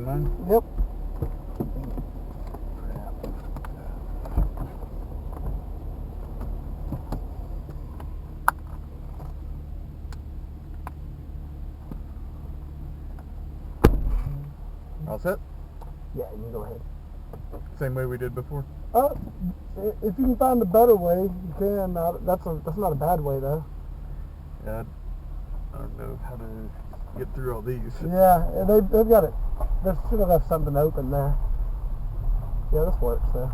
in mine? Yep. All set? Yeah, you can go ahead. Same way we did before? If you can find a better way, you can. That's not a bad way, though. Yeah, I don't know how to get through all these. Yeah, they've got it. They should have left something open there. Yeah, this works, though.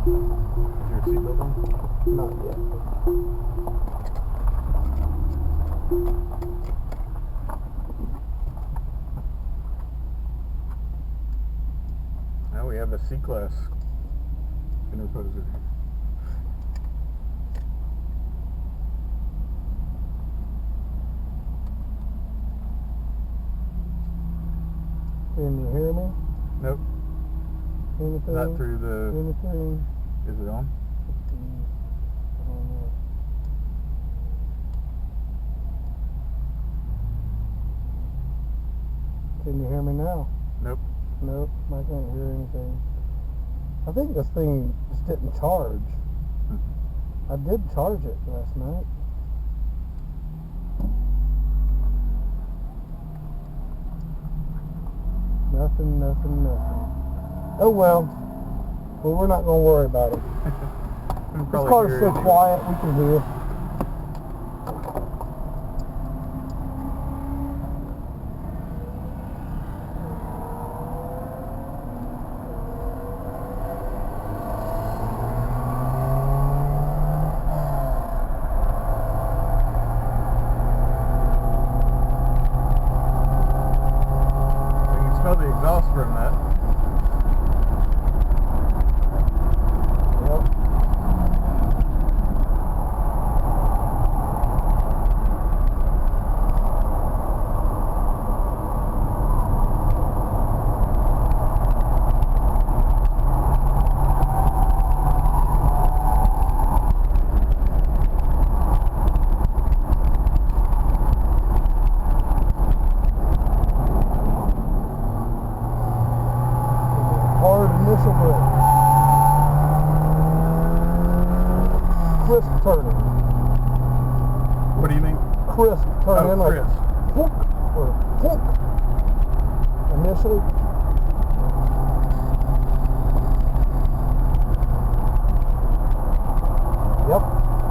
Is your seatbelt on? Not yet. Now we have a C-Class interposer. Can you hear me? Nope. Anything? Not through the... Anything? Is it on? I don't know. Can you hear me now? Nope. Nope, I can't hear anything. I think this thing just didn't charge. I did charge it last night. Nothing. Oh well. Well, we're not going to worry about it. This car's so quiet, we can hear. Smell the exhaust from that. Yep. Hard initial brake. Crisp turning. What do you mean? Crisp turning, like crisp. whoop or whoop. Initially. Yep,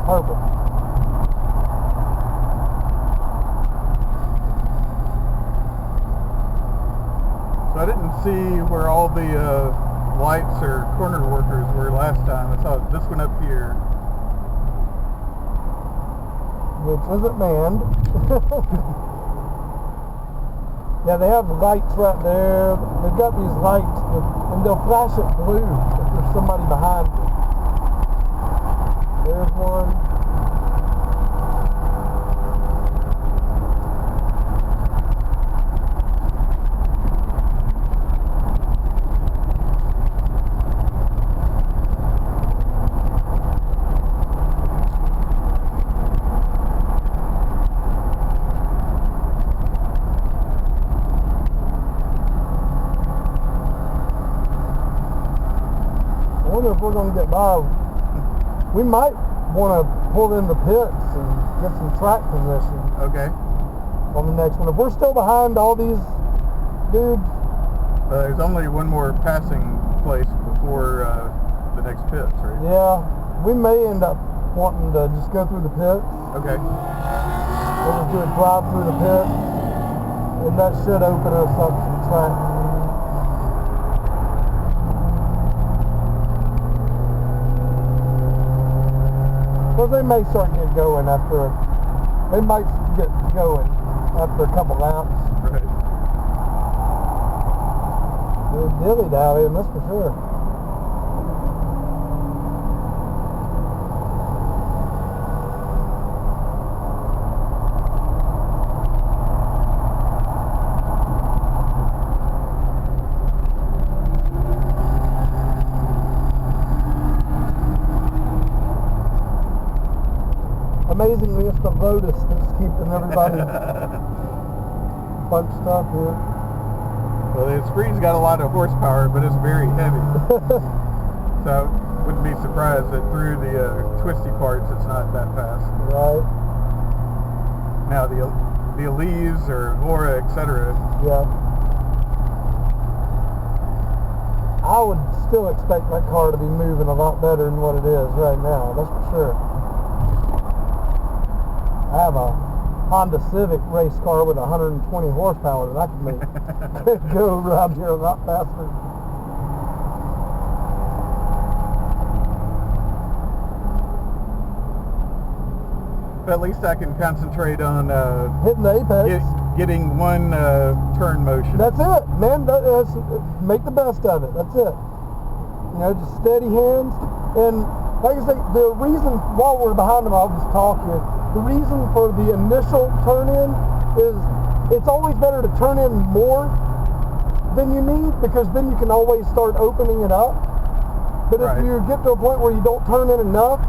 perfect. So I didn't see where all the lights or corner workers were last time. I saw this one up here. Which isn't manned. Yeah, they have the lights right there. They've got these lights, and they'll flash it blue if there's somebody behind you. There's one. I wonder if we're going to get by. We might want to pull in the pits and get some track position Okay. on the next one. If we're still behind all these dudes, There's only one more passing place before the next pits, right? yeah, we may end up wanting to just go through the pits. Okay. We'll just do a drive through the pits, and that should open us up some track. Well, they may start getting going after. They might get going after a couple laps. Right. They're dilly-dallying, that's for sure. amazingly, it's the Lotus that's keeping everybody bunched up here. Well, the Esprit's got a lot of horsepower, but it's very heavy. So wouldn't be surprised that through the twisty parts, it's not that fast. Right. Now the Elise or Laura, etc. Yeah. I would still expect that car to be moving a lot better than what it is right now. That's for sure. I have a Honda Civic race car with 120 horsepower that I can make go around here a lot faster. But at least I can concentrate on hitting the apex, getting one turn motion. That's it, man. That's make the best of it. That's it. You know, just steady hands. And like I say, the reason while we're behind them, I'll just talk here. The reason for the initial turn in is it's always better to turn in more than you need, because then you can always start opening it up. But if you get to a point where you don't turn in enough,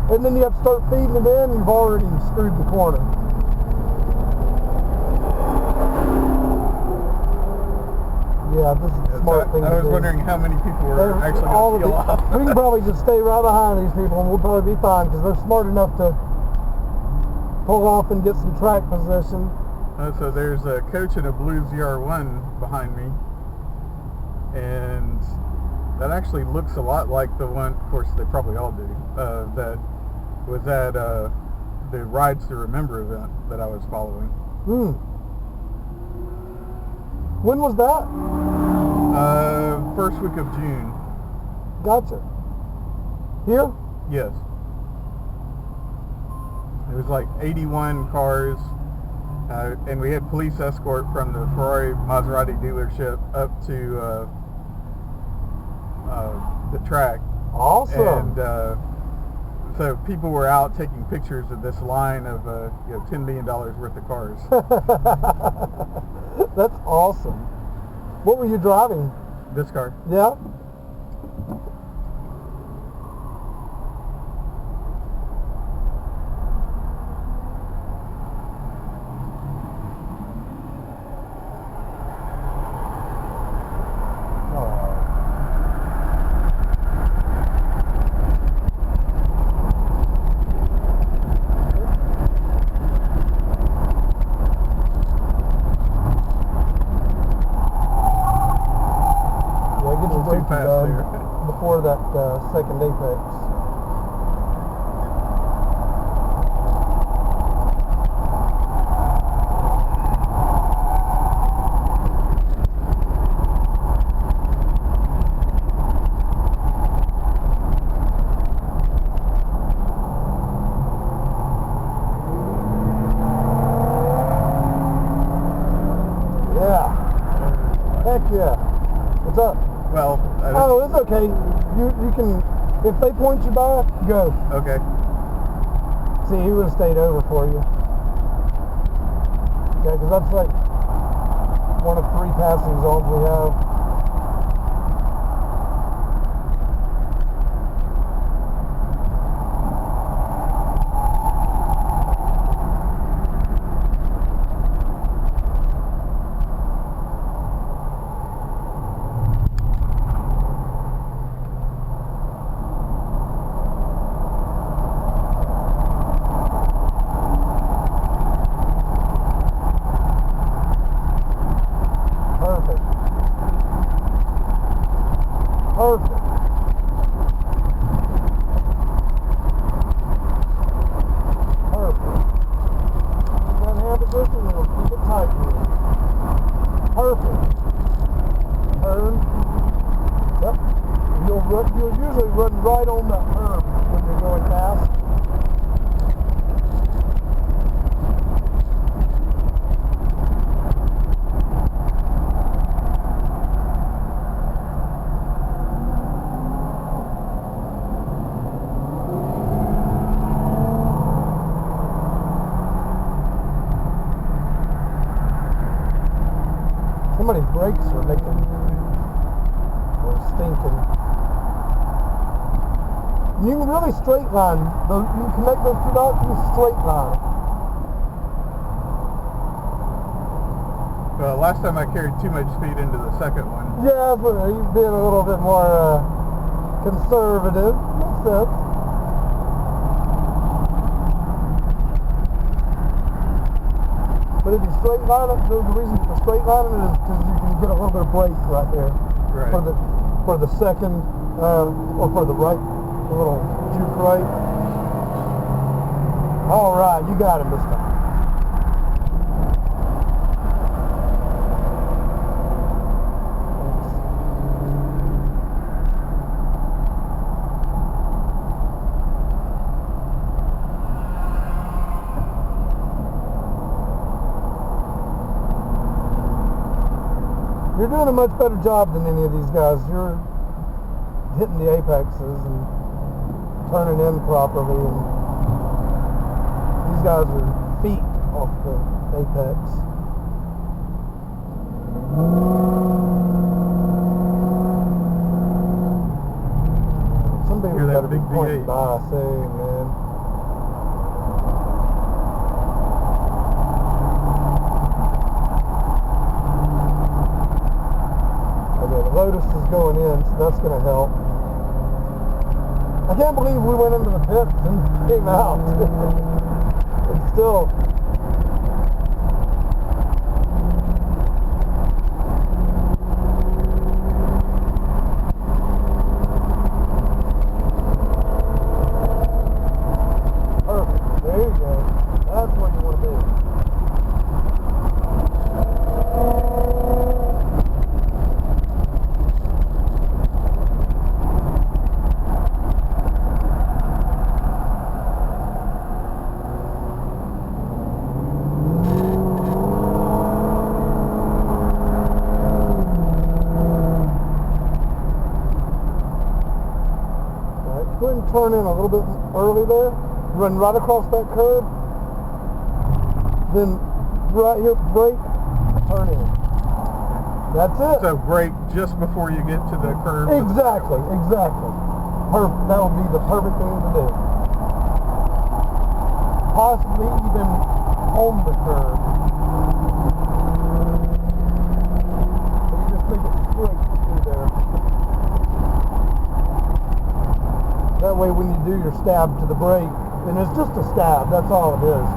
and then you have to start feeding it in, you've already screwed the corner. Yeah, this is a smart thing to do. I was wondering how many people were actually going to peel off. We can probably just stay right behind these people and we'll probably be fine, because they're smart enough to pull off and get some track position. So there's a coach in a blue ZR1 behind me, and that actually looks a lot like the one, of course they probably all do, that was at the Rides to Remember event that I was following. When was that? First week of June. Gotcha. Here? Yes. It was like 81 cars, and we had police escort from the Ferrari Maserati dealership up to the track. Awesome. And so people were out taking pictures of this line of $10 million worth of cars. That's awesome. What were you driving? This car. Yeah. Before that second apex. Yeah. Heck yeah. What's up? Well, oh, it's okay. You can, if they point you by, go. Okay. See, he would have stayed over for you. Yeah, because that's like one of 3 passing zones we have. Perfect. Perfect. That hand position, we'll keep it tight here. Perfect. Turn. Yep. You'll usually run right on that curb when you're going fast. Somebody's brakes are stinking. You can really straight line. You can connect those two dots, you can straight line. Well, last time I carried too much speed into the second one. Yeah, but he's being a little bit more conservative. Makes sense. But if you straight line it, the reason for straight lining it is because you can get a little bit of brake right there. Right. For the second, or for the right, a little juke right. All right, you got him this time. You're doing a much better job than any of these guys. You're hitting the apexes and turning in properly, and these guys are feet off the apex. Some people Hear that better be big pointing V8. by saying, man. Lotus is going in, so that's going to help. I can't believe we went into the pits and came out. It's still... Perfect. There you go. That's what you want to do. Go ahead and turn in a little bit early there. Run right across that curb. Then right here, brake, turn in. That's it. So brake just before you get to the curve. Exactly, exactly. Perfect. That would be the perfect thing to do. Possibly even on the curb. So you just make it straight through there. That way when you do your stab to the brake, and it's just a stab, that's all it is.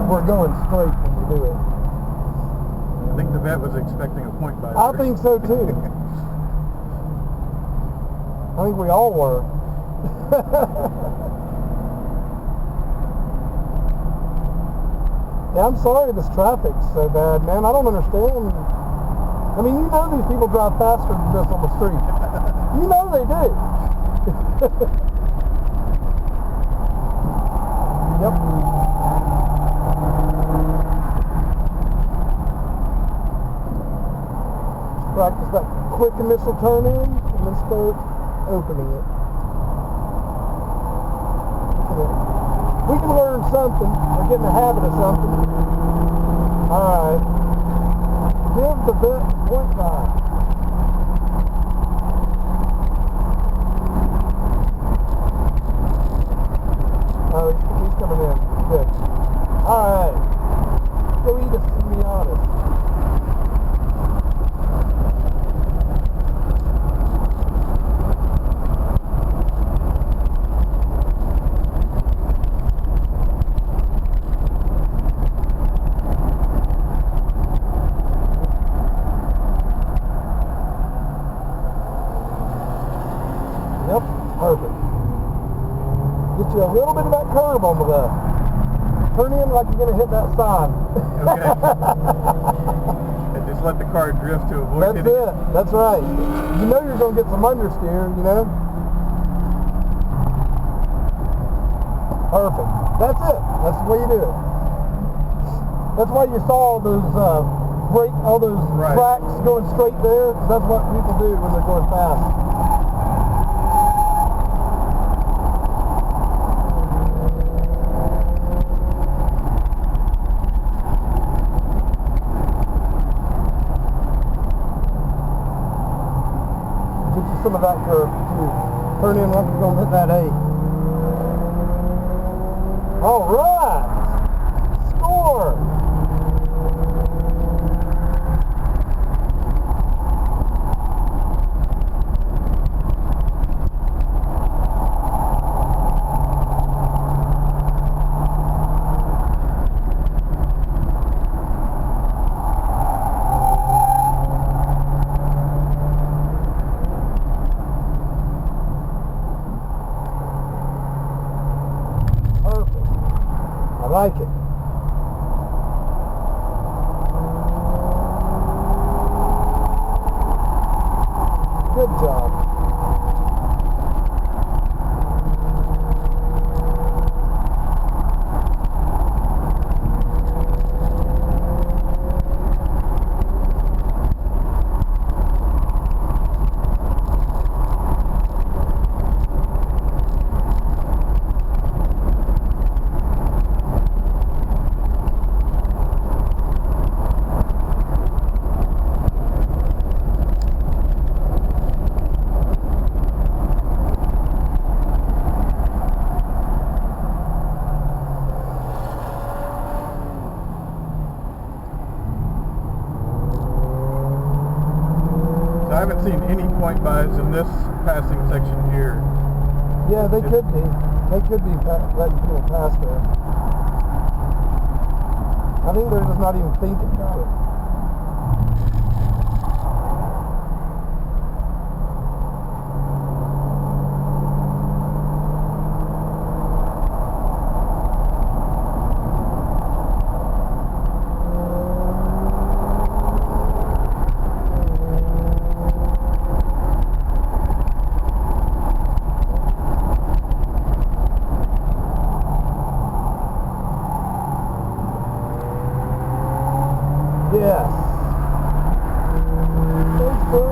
We're going straight when you do it. I think the vet was expecting a point by I think so too. I think we all were. Yeah, I'm sorry this traffic's so bad, man. I don't understand. I mean, you know these people drive faster than this on the street. You know they do. Yep. Practice that quick initial turn in and then start opening it. We can learn something or get in the habit of something. Alright. Give the vet point by. Oh, he's coming in. Good. Alright. Go eat a Miata. Yep, perfect. Get you a little bit of that curb on the left. Turn in like you're going to hit that sign. Okay. And just let the car drift to avoid That's hitting it. That's right. You know you're going to get some understeer, you know? Perfect. That's it. That's the way you do it. That's why you saw those all those Right. tracks going straight there. 'Cause that's what people do when they're going fast. Get you some of that curve too. Turn in like you're going to hit that 8. All right. Score. I like it. Good job. I haven't seen any point buys in this passing section here. Yeah, they could be. They could be letting people pass there. I think they're just not even thinking about it. Yes. Thanks, bro.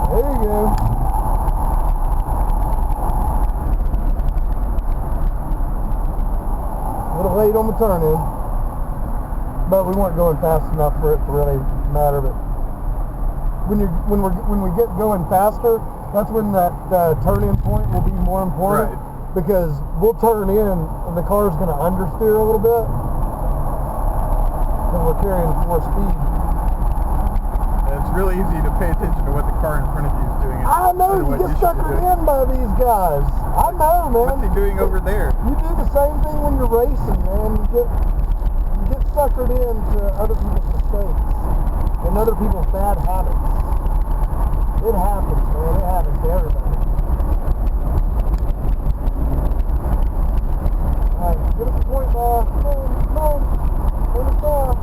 There you go. A little late on the turn in, but we weren't going fast enough for it to really matter. But when we get going faster, that's when that turn-in point will be more important, right? Because we'll turn in and the car's going to understeer a little bit because we're carrying more speed. And it's really easy to pay attention to what the car in front of you is doing. I know, you get suckered in by these guys. I know, man. What's he doing over there? You do the same thing when you're racing, man. You get suckered into other people's mistakes and other people's bad habits. It happens, man. It happens to everybody. Alright, get us a point, Come on. Turn us off.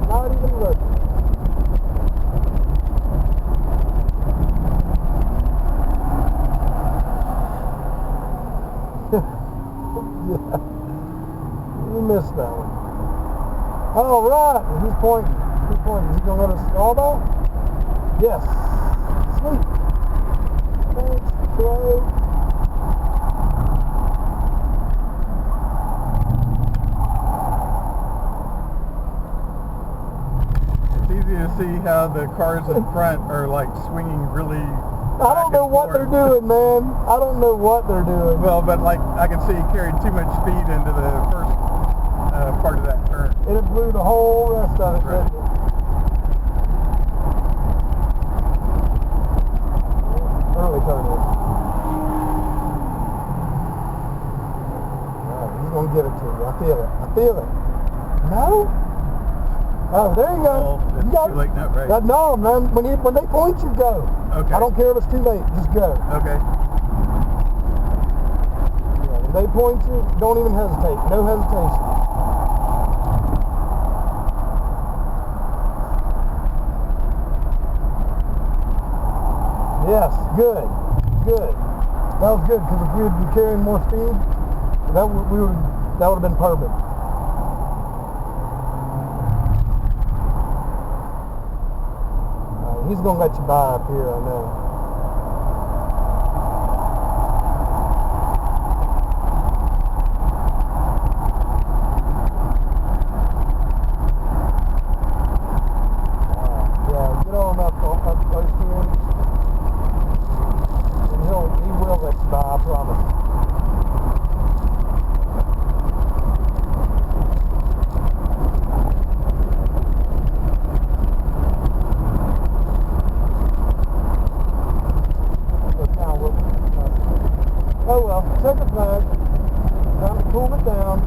Not even looking. Yeah. You missed that one. Alright, he's pointing. Is he going to let us all back? Yes. Sweet. Thanks, Clay. It's easy to see how the cars in front are like swinging really. I don't know what they're doing, man. I don't know what they're doing. Well, but like I can see carrying too much speed into the first part of that turn. And it blew the whole rest of it, right. Didn't it? Early turn in. Alright, he's going to give it to you. I feel it. No? Oh, there you go. Oh, it's you got too late, no, right? No, man. When they point you, go. Okay. I don't care if it's too late. Just go. Okay. Yeah, when they point you, don't even hesitate. No hesitation. Yes, good. That was good because if we had been carrying more speed, that would have been perfect. He's gonna let you by up here, I know. promise. Oh well, checker flag. Time to cool it down.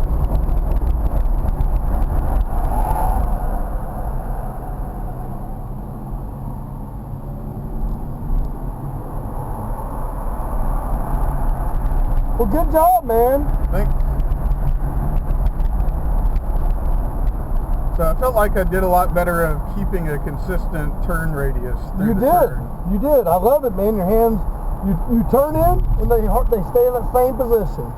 Well, good job, man. Thanks. So I felt like I did a lot better of keeping a consistent turn radius through the turn. You did. I love it, man. Your hands, you turn in and they stay in that same position.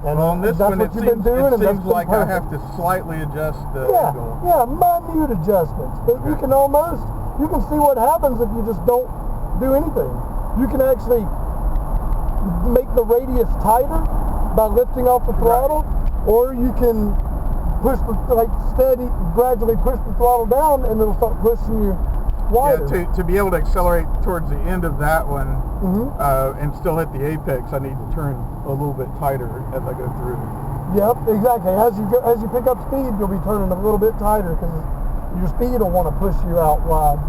And well, on this that's one, what it you've seems, been doing, it and seems that's like I perfect. have to slightly adjust the Yeah, angle. yeah, minute adjustments. But you can see what happens if you just don't do anything. You can actually make the radius tighter by lifting off the throttle, or you can push gradually push the throttle down, and it'll start pushing you wider. Yeah, to be able to accelerate towards the end of that one Mm-hmm. and still hit the apex, I need to turn a little bit tighter as I go through. Yep, exactly. As you pick up speed, you'll be turning a little bit tighter because your speed will want to push you out wide.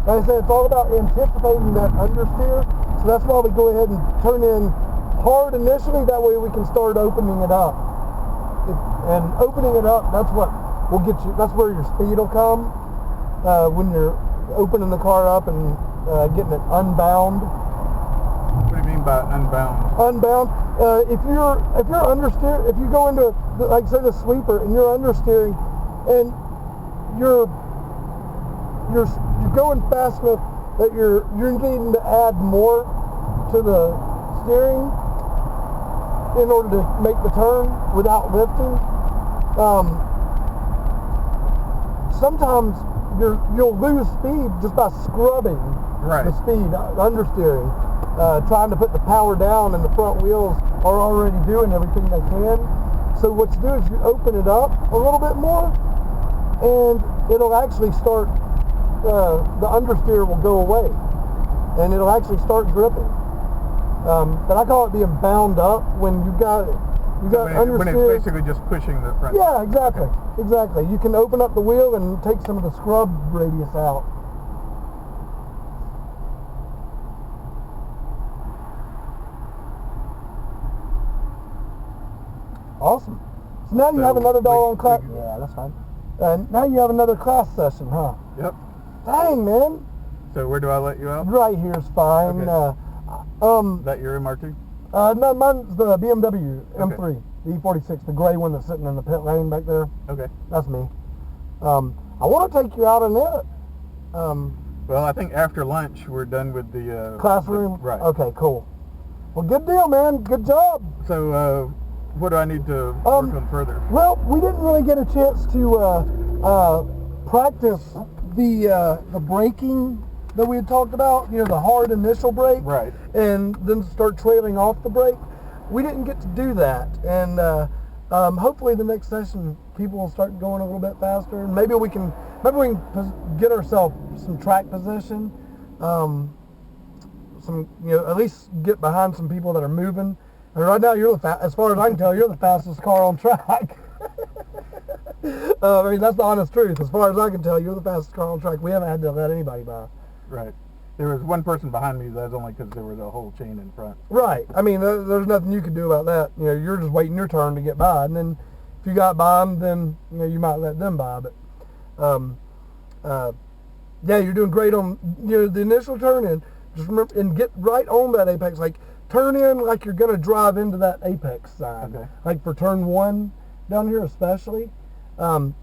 Like I said, it's all about anticipating that understeer. So that's why we go ahead and turn in hard initially. That way we can start opening it up. And opening it up, that's what will get you. That's where your speed will come when you're opening the car up and getting it unbound. What do you mean by unbound? Unbound. If you're understeer, if you go into like say the sweeper and you're understeering and you're going fast enough that you're needing to add more to the steering in order to make the turn without lifting. Sometimes you'll lose speed just by scrubbing the speed, understeering, trying to put the power down, and the front wheels are already doing everything they can. So what you do is you open it up a little bit more, and it'll actually start. The understeer will go away, and it'll actually start gripping. But I call it being bound up when you got understeer. When it's basically just pushing the front. Yeah, exactly, exactly. You can open up the wheel and take some of the scrub radius out. Awesome. So now you have another doggone class. Yeah, that's fine. Now you have another class session, huh? Yep. Dang, man. So where do I let you out? Right here's fine. Okay. Is that your MR2? No, mine's the BMW M3, Okay. the E46, the gray one that's sitting in the pit lane back there. Okay. That's me. I want to take you out in it. Well, I think after lunch we're done with the classroom. Right. Okay, cool. Well, good deal, man. Good job. So, what do I need to work on further? Well, we didn't really get a chance to practice the braking that we had talked about, the hard initial brake, Right. and then start trailing off the brake. We didn't get to do that, and hopefully the next session people will start going a little bit faster, and maybe we can get ourselves some track position, at least get behind some people that are moving. And right now, as far as I can tell, you're the fastest car on track. I mean, that's the honest truth. As far as I can tell, you're the fastest car on track. We haven't had to let anybody by. Right. There was one person behind me. That's only because there was a whole chain in front. Right. I mean, there's nothing you can do about that. You're just waiting your turn to get by, and then if you got by them, then you might let them by. But yeah, you're doing great on the initial turn in. Just remember and get right on that apex. Like turn in like you're gonna drive into that apex sign. Okay. Like for turn 1 down here especially. Turn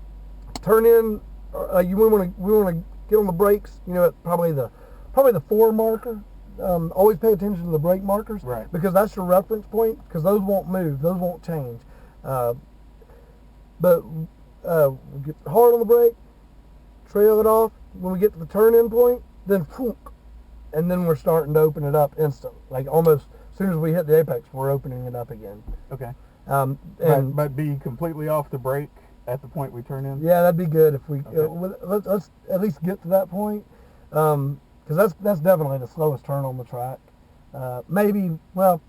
in. We want to get on the brakes. At probably the 4 marker. Always pay attention to the brake markers, right? Because that's your reference point. Because those won't move. Those won't change. But we get hard on the brake, trail it off. When we get to the turn-in point, then phoom, and then we're starting to open it up instantly. Like almost as soon as we hit the apex, we're opening it up again. Okay. And but be completely off the brake at the point we turn in. Yeah, that'd be good if we Okay. let's at least get to that point. Because that's definitely the slowest turn on the track. Maybe, well,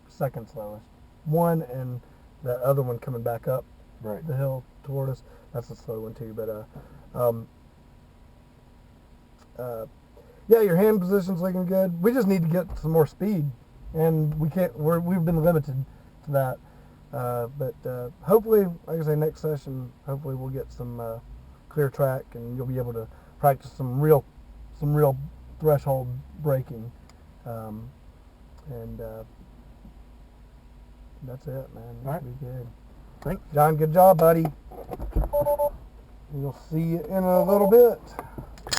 second slowest. One and the other one coming back up the hill toward us. That's a slow one too. But yeah, your hand position's looking good. We just need to get some more speed, and we can't. We've been limited to that. But hopefully, like I say, next session, hopefully we'll get some clear track, and you'll be able to practice some real threshold braking. And that's it, man. This will be good. Thanks. John, good job, buddy. We'll see you in a little bit.